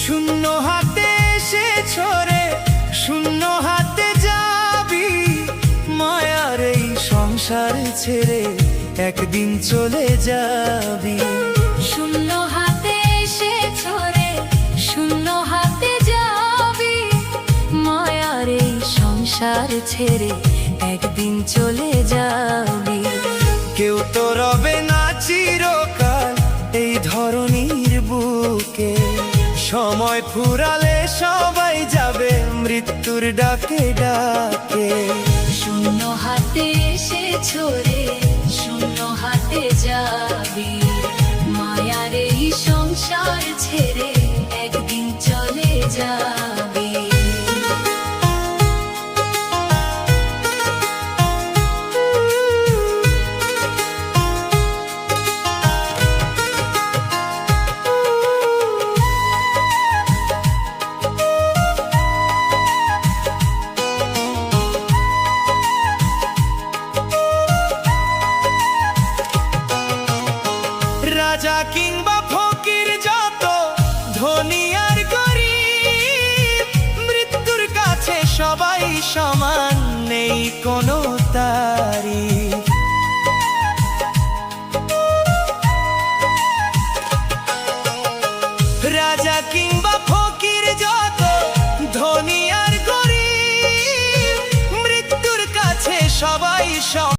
শূন্য হাতে এসেছ রে, শূন্য হাতে যাবি। মায়ার এই সংসার ছেড়ে একদিন চলে যাবি। শূন্য হাতে এসেছ রে, শূন্য হাতে যাবি। মায়ার এই সংসার ছেড়ে একদিন চলে যাবি। কেউ তো রবে না চিরকাল এই ধরনীর বুকে। সময় ফুরালে সবাই যাবে মৃত্যুর ডাকে ডাকে। শূন্য হাতে এসেছ রে, শূন্য হাতে যাবি। মায়ার এই সংসার ছেড়ে একদিন চলে যাবি। রাজা কিংবা ফকির, যত ধনী আর গরিব, মৃত্যুর কাছে সবাই সমান, নেই কোনো তারিফ। রাজা কিংবা